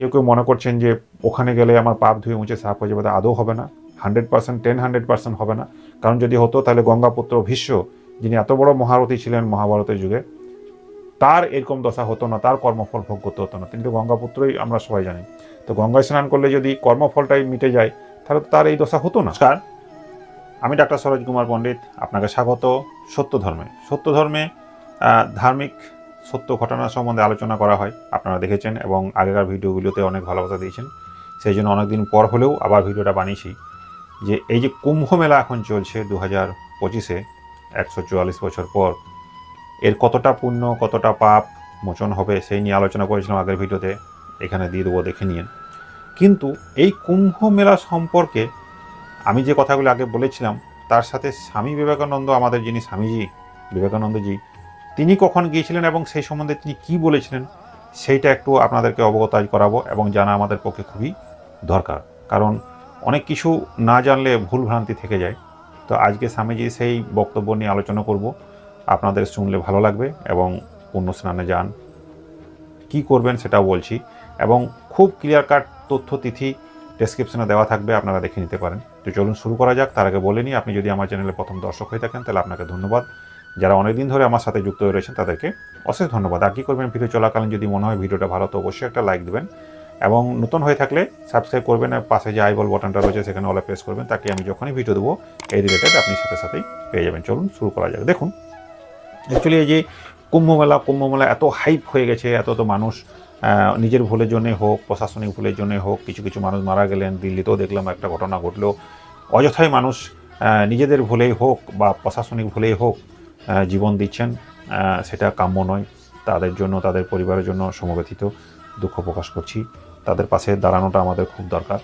কেউ কেউ মনে করছেন যে ওখানে গেলে আমার পাপ ধুয়ে মুছে সাফ হয়ে যাবে, তা আদৌ হবে না। 100%, 100% হবে না। কারণ যদি হতো তাহলে গঙ্গাপুত্র ভীষ্ম, যিনি এত বড় মহারথী ছিলেন মহাভারতের যুগে, তার এরকম দশা হতো না, তার কর্মফল ভোগ করতে হতো না। তিনি তো গঙ্গাপুত্রই আমরা সবাই জানি। তো গঙ্গায় স্নান করলে যদি কর্মফলটাই মিটে যায়, তাহলে তো তার এই দশা হতো না। নমস্কার, আমি ডাক্তার সরোজ কুমার পণ্ডিত, আপনাকে স্বাগত সত্য ধর্মে। সত্য ধর্মে ধার্মিক সত্য ঘটনা সম্বন্ধে আলোচনা করা হয়, আপনারা দেখেছেন এবং আগেকার ভিডিওগুলোতে অনেক ভালোবাসা দিয়েছেন। সেই জন্য অনেকদিন পর হলেও আবার ভিডিওটা বানিয়েছি যে এই যে কুম্ভ মেলা এখন চলছে 2025-এ, 144 বছর পর, এর কতটা পুণ্য কতটা পাপ মোচন হবে সেই নিয়ে আলোচনা করেছিলাম আগের ভিডিওতে, এখানে দিয়ে দেবো, দেখে নিন। কিন্তু এই কুম্ভ মেলা সম্পর্কে আমি যে কথাগুলো আগে বলেছিলাম, তার সাথে স্বামী বিবেকানন্দ, আমাদের যিনি স্বামীজি বিবেকানন্দজি, তিনি কখন গিয়েছিলেন এবং সেই সম্বন্ধে তিনি কি বলেছিলেন, সেইটা একটু আপনাদেরকে অবগত করাবো এবং জানা আমাদের পক্ষে খুবই দরকার। কারণ অনেক কিছু না জানলে ভুল ভ্রান্তি থেকে যায়। তো আজকে স্বামীজি সেই বক্তব্য নিয়ে আলোচনা করব, আপনাদের শুনলে ভালো লাগবে এবং পুণ্য স্নানে যান, কি করবেন সেটাও বলছি, এবং খুব ক্লিয়ার কাট তথ্য তিথি ডেসক্রিপশনে দেওয়া থাকবে, আপনারা দেখে নিতে পারেন। তো চলুন শুরু করা যাক। তার আগে বলে নিই, আপনি যদি আমার চ্যানেলে প্রথম দর্শক হয়ে থাকেন তাহলে আপনাকে ধন্যবাদ। যারা অনেকদিন ধরে আমার সাথে যুক্ত হয়ে রয়েছেন তাদেরকে অশেষ ধন্যবাদ। আর কী করবেন, ভিডিও চলাকালীন যদি মনে হয় ভিডিওটা ভালো, তো অবশ্যই একটা লাইক দেবেন এবং নতুন হয়ে থাকলে সাবস্ক্রাইব করবেন। আর পাশে যে আইবল বাটনটা রয়েছে সেখানে অলে প্রেস করবেন, তাকে আমি যখনই ভিডিও দেবো এই রিলেটেড আপনি সাথে সাথেই পেয়ে যাবেন। চলুন শুরু করা যাক। দেখুন, অ্যাকচুয়ালি এই যে কুম্ভমেলা এত হাইপ হয়ে গেছে, এত তো মানুষ নিজের ভুলের জন্যে হোক, প্রশাসনিক ভুলের জন্যে হোক, কিছু কিছু মানুষ মারা গেলেন। দিল্লিতেও দেখলাম একটা ঘটনা ঘটলো, অযথাই মানুষ নিজেদের ভুলেই হোক বা প্রশাসনিক ভুলেই হোক জীবন দিচ্ছেন। সেটা কাম্য নয়। তাদের জন্য, তাদের পরিবারের জন্য সমবেথিত দুঃখ প্রকাশ করছি। তাদের পাশে দাঁড়ানোটা আমাদের খুব দরকার।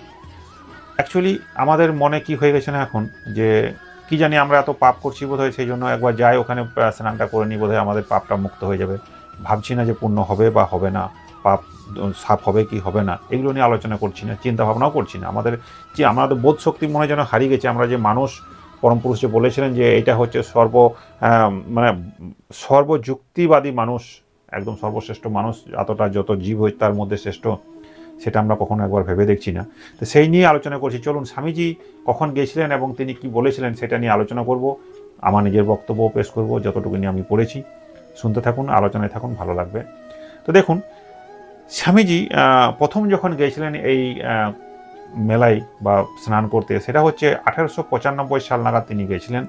অ্যাকচুয়ালি আমাদের মনে কি হয়ে গেছে না এখন, যে কি জানি আমরা এত পাপ করছি বোধহয়, সেই জন্য একবার যাই ওখানে স্নানটা করে নিই, বোধহয় আমাদের পাপটা মুক্ত হয়ে যাবে। ভাবছি না যে পূর্ণ হবে বা হবে না, পাপ সাফ হবে কি হবে না, এগুলো নিয়ে আলোচনা করছি না, চিন্তা ভাবনাও করছি না। আমাদের বোধ শক্তি মনে যেন হারিয়ে গেছে। আমরা যে মানুষ, পরম পুরুষ যে বলেছিলেন যে এটা হচ্ছে মানে সর্বযুক্তিবাদী মানুষ, একদম সর্বশ্রেষ্ঠ মানুষ, এতটা যত জীব হয় তার মধ্যে শ্রেষ্ঠ, সেটা আমরা কখনো একবার ভেবে দেখছি না। তো সেই নিয়ে আলোচনা করছি। চলুন, স্বামীজি কখন গিয়েছিলেন এবং তিনি কি বলেছিলেন সেটা নিয়ে আলোচনা করব। আমার নিজের বক্তব্য পেশ করব যতটুকু নিয়ে আমি পড়েছি। শুনতে থাকুন, আলোচনায় থাকুন, ভালো লাগবে। তো দেখুন, স্বামীজি প্রথম যখন গিয়েছিলেন এই মেলায় বা স্নান করতে, সেটা হচ্ছে 1895 সাল নাগাদ তিনি গিয়েছিলেন,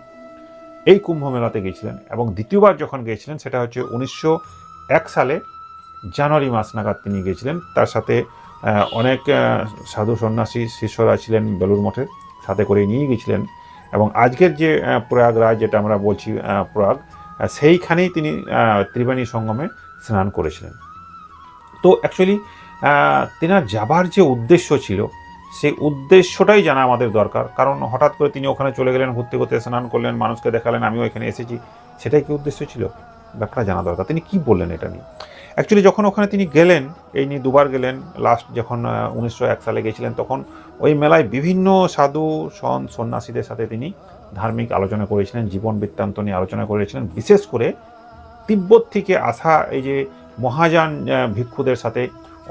এই কুম্ভ মেলাতে গিয়েছিলেন। এবং দ্বিতীয়বার যখন গিয়েছিলেন সেটা হচ্ছে 1901 সালে জানুয়ারি মাস নাগাদ তিনি গিয়েছিলেন। তার সাথে অনেক সাধু সন্ন্যাসী শিষ্যরা ছিলেন বেলুড় মঠের, সাথে করে নিয়ে গিয়েছিলেন। এবং আজকের যে প্রয়াগরাজ, যেটা আমরা বলছি প্রয়াগ, সেইখানেই তিনি ত্রিবেণী সঙ্গমে স্নান করেছিলেন। তো অ্যাকচুয়ালি তেনার যাবার যে উদ্দেশ্য ছিল, সেই উদ্দেশ্যটাই জানা আমাদের দরকার। কারণ হঠাৎ করে তিনি ওখানে চলে গেলেন, ঘুরতে ঘুরতে স্নান করলেন, মানুষকে দেখালেন আমিও এখানে এসেছি, সেটাই কি উদ্দেশ্য ছিল, ব্যাপারটা জানা দরকার। তিনি কি বললেন এটা নিয়ে। অ্যাকচুয়ালি যখন ওখানে তিনি গেলেন, এই নিয়ে দুবার গেলেন। লাস্ট যখন 1901 সালে গেছিলেন, তখন ওই মেলায় বিভিন্ন সাধু সন্ন্যাসীদের সাথে তিনি ধার্মিক আলোচনা করেছিলেন, জীবন বৃত্তান্ত নিয়ে আলোচনা করেছিলেন। বিশেষ করে তিব্বত থেকে আসা এই যে মহাযান ভিক্ষুদের সাথে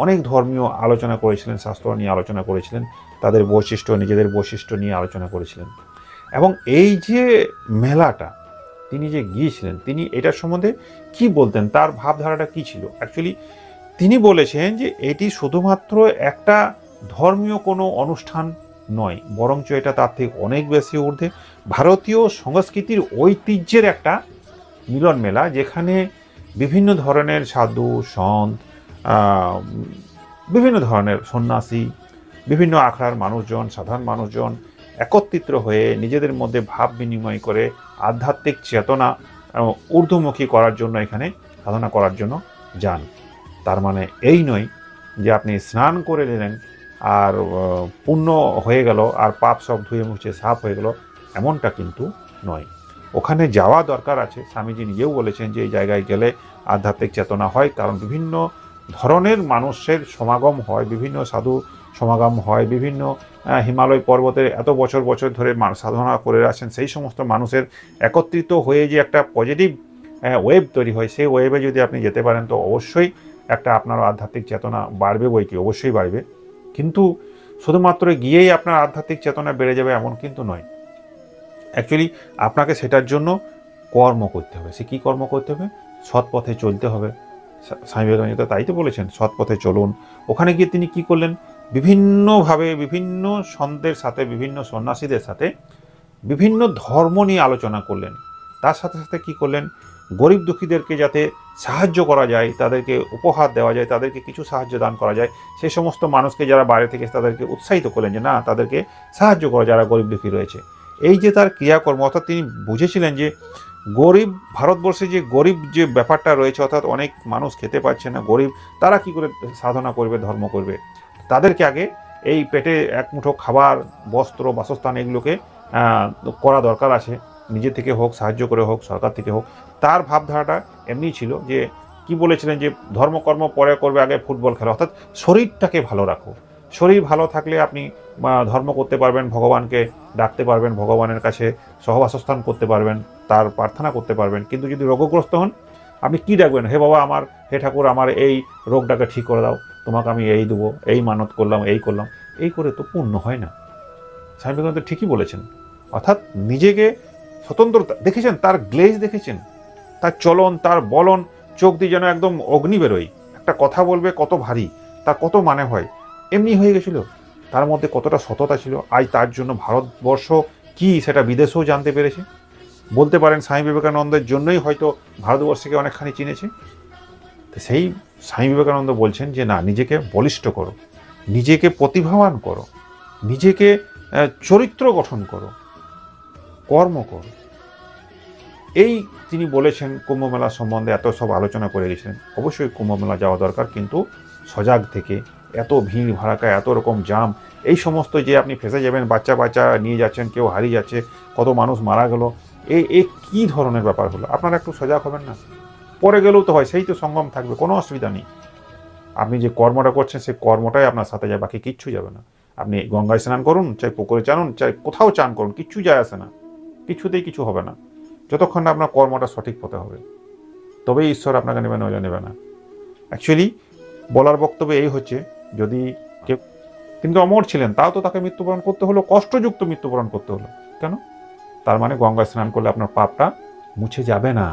অনেক ধর্মীয় আলোচনা করেছিলেন, শাস্ত্র নিয়ে আলোচনা করেছিলেন, তাদের বৈশিষ্ট্য, নিজেদের বৈশিষ্ট্য নিয়ে আলোচনা করেছিলেন। এবং এই যে মেলাটা তিনি যে গিয়েছিলেন, তিনি এটার সম্বন্ধে কি বলতেন, তার ভাবধারাটা কি ছিল। অ্যাকচুয়ালি তিনি বলেছেন যে এটি শুধুমাত্র একটা ধর্মীয় কোনো অনুষ্ঠান নয়, বরঞ্চ এটা তার থেকে অনেক বেশি ঊর্ধ্বে ভারতীয় সংস্কৃতির ঐতিহ্যের একটা মিলন মেলা, যেখানে বিভিন্ন ধরনের সাধু সন্ত, বিভিন্ন ধরনের সন্ন্যাসী, বিভিন্ন আখড়ার মানুষজন, সাধারণ মানুষজন একত্রিত হয়ে নিজেদের মধ্যে ভাব বিনিময় করে আধ্যাত্মিক চেতনা ঊর্ধ্বমুখী করার জন্য, এখানে সাধনা করার জন্য যান। তার মানে এই নয় যে আপনি স্নান করে নিলেন আর পুণ্য হয়ে গেল আর পাপ সব ধুয়ে মুছে সাফ হয়ে গেল, এমনটা কিন্তু নয়। ওখানে যাওয়া দরকার আছে। স্বামীজি নিজেও বলেছেন যে এই জায়গায় গেলে আধ্যাত্মিক চেতনা হয়, কারণ বিভিন্ন ধরনের মানুষের সমাগম হয়, বিভিন্ন সাধু সমাগম হয়, বিভিন্ন হিমালয় পর্বতে এত বছর বছর ধরে সাধনা করে আসেন, সেই সমস্ত মানুষের একত্রিত হয়ে যে একটা পজিটিভ ওয়েভ তৈরি হয়, সেই ওয়েভে যদি আপনি যেতে পারেন তো অবশ্যই একটা আপনারও আধ্যাত্মিক চেতনা বাড়বে বই কি, অবশ্যই বাড়বে। কিন্তু শুধুমাত্র গিয়েই আপনার আধ্যাত্মিক চেতনা বেড়ে যাবে এমন কিন্তু নয়। অ্যাকচুয়ালি আপনাকে সেটার জন্য কর্ম করতে হবে। সে কী কর্ম করতে হবে? সৎ পথে চলতে হবে। স্বামী বিবেকানন্দ তাই তো বলেছেন, সৎ পথে চলুন। ওখানে গিয়ে তিনি কি করলেন? বিভিন্নভাবে বিভিন্ন সন্তের সাথে, বিভিন্ন সন্ন্যাসীদের সাথে বিভিন্ন ধর্ম নিয়ে আলোচনা করলেন। তার সাথে সাথে কি করলেন? গরিব দুঃখীদেরকে যাতে সাহায্য করা যায়, তাদেরকে উপহার দেওয়া যায়, তাদেরকে কিছু সাহায্য দান করা যায়, সেই সমস্ত মানুষকে যারা বাইরে থেকে তাদেরকে উৎসাহিত করলেন যে না, তাদেরকে সাহায্য করা যারা গরিব দুঃখী রয়েছে। এই যে তার ক্রিয়াকর্ম, অর্থাৎ তিনি বুঝেছিলেন যে গরিব, ভারতবর্ষে যে গরিব যে ব্যাপারটা রয়েছে, অর্থাৎ অনেক মানুষ খেতে পাচ্ছে না, গরিব, তারা কি করে সাধনা করবে, ধর্ম করবে? তাদেরকে আগে এই পেটে এক মুঠো খাবার, বস্ত্র, বাসস্থান এগুলোকে করা দরকার আছে। নিজে থেকে হোক, সাহায্য করে হোক, সরকার থেকে হোক। তার ভাবধারাটা এমনি ছিল যে কি বলেছিলেন যে ধর্মকর্ম পরে করবে, আগে ফুটবল খেলা। অর্থাৎ শরীরটাকে ভালো রাখো। শরীর ভালো থাকলে আপনি ধর্ম করতে পারবেন, ভগবানকে ডাকতে পারবেন, ভগবানের কাছে সহবাসস্থান করতে পারবেন, তার প্রার্থনা করতে পারবেন। কিন্তু যদি রোগগ্রস্ত হন, আপনি কি ডাকবেন? হে বাবা আমার, হে ঠাকুর আমার এই রোগটাকে ঠিক করে দাও, তোমাকে আমি এই দেবো, এই মানত করলাম, এই করলাম। এই করে তো পূর্ণ হয় না। স্বামী বিবেকানন্দ ঠিকই বলেছেন। অর্থাৎ নিজেকে স্বতন্ত্রতা দেখেছেন, তার গ্লেজ দেখেছেন, তার চলন, তার বলন, চোখ দিয়ে যেন একদম অগ্নি বেরোয়। একটা কথা বলবে কত ভারী, তার কত মানে হয়, এমনি হয়ে গেছিল। তার মধ্যে কতটা সততা ছিল। আজ তার জন্য ভারতবর্ষ কি সেটা বিদেশেও জানতে পেরেছে। বলতে পারেন স্বামী বিবেকানন্দের জন্যই হয়তো ভারতবর্ষকে অনেকখানি চিনেছে। তো সেই স্বামী বিবেকানন্দ বলছেন যে না, নিজেকে বলিষ্ঠ করো, নিজেকে প্রতিভাবান করো, নিজেকে চরিত্র গঠন করো, কর্ম করো। এই তিনি বলেছেন। কুম্ভ মেলা সম্বন্ধে এত সব আলোচনা করে গেছিলেন। অবশ্যই কুম্ভ মেলা যাওয়া দরকার, কিন্তু সজাগ থেকে। এত ভিড় ভাড়াকা, এত রকম জাম, এই সমস্ত যে আপনি ফেঁসে যাবেন, বাচ্চা বাচ্চা নিয়ে যাচ্ছেন, কেউ হারিয়ে যাচ্ছে, কত মানুষ মারা গেল, এই কী ধরনের ব্যাপার হলো? আপনারা একটু সজাগ হবেন না? পরে গেলেও তো হয়, সেই তো সঙ্গম থাকবে, কোনো অসুবিধা নেই। আপনি যে কর্মটা করছেন সেই কর্মটাই আপনার সাথে যায়, বাকি কিচ্ছু যাবে না। আপনি গঙ্গায় স্নান করুন, চাই পুকুরে চানুন, চাই কোথাও চান করুন, কিচ্ছু যায় আসে না, কিছুতেই কিছু হবে না, যতক্ষণ না আপনার কর্মটা সঠিক পথে হবে। তবেই ঈশ্বর আপনাকে নেবে, নইলে নেবে না। অ্যাকচুয়ালি বলার বক্তব্য এই হচ্ছে, যদি কেউ, তিনি তো অমর ছিলেন, তাও তো তাকে মৃত্যুবরণ করতে হলো, কষ্টযুক্ত মৃত্যুবরণ করতে হলো। কেন? তার মানে গঙ্গায় স্নান করলে আপনার পাপটা মুছে যাবে না,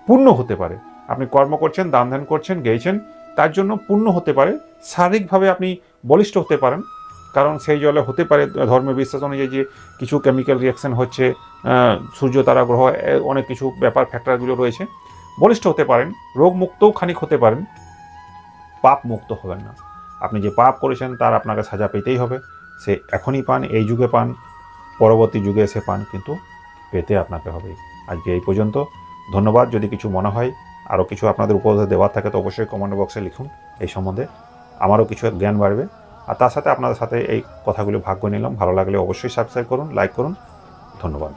পূর্ণ হতে পারে। আপনি কর্ম করছেন, দান ধ্যান করছেন, গেয়েছেন, তার জন্য পূর্ণ হতে পারে। শারীরিকভাবে আপনি বলিষ্ঠ হতে পারেন, কারণ সেই জলে হতে পারে ধর্মের বিশ্বাস অনুযায়ী যে কিছু কেমিক্যাল রিয়াকশন হচ্ছে, সূর্য তারা গ্রহ অনেক কিছু ব্যাপার ফ্যাক্টরগুলো রয়েছে, বলিষ্ঠ হতে পারেন, রোগমুক্তও খানিক হতে পারেন, পাপ মুক্ত হবেন না। আপনি যে পাপ করেছেন তার আপনাকে সাজা পেতেই হবে। সে এখনই পান, এই যুগে পান, পরবর্তী যুগে এসে পান, কিন্তু পেতে আপনাকে হবে। আজকে এই পর্যন্ত। ধন্যবাদ। যদি কিছু মনে হয়, আরও কিছু আপনাদের উপদেশ দেওয়ার থাকে তো অবশ্যই কমেন্ট বক্সে লিখুন। এই সম্বন্ধে আমারও কিছু জ্ঞান বাড়বে। আর তার সাথে আপনাদের সাথে এই কথাগুলো ভাগ করে নিলাম। ভালো লাগলে অবশ্যই সাবস্ক্রাইব করুন, লাইক করুন। ধন্যবাদ।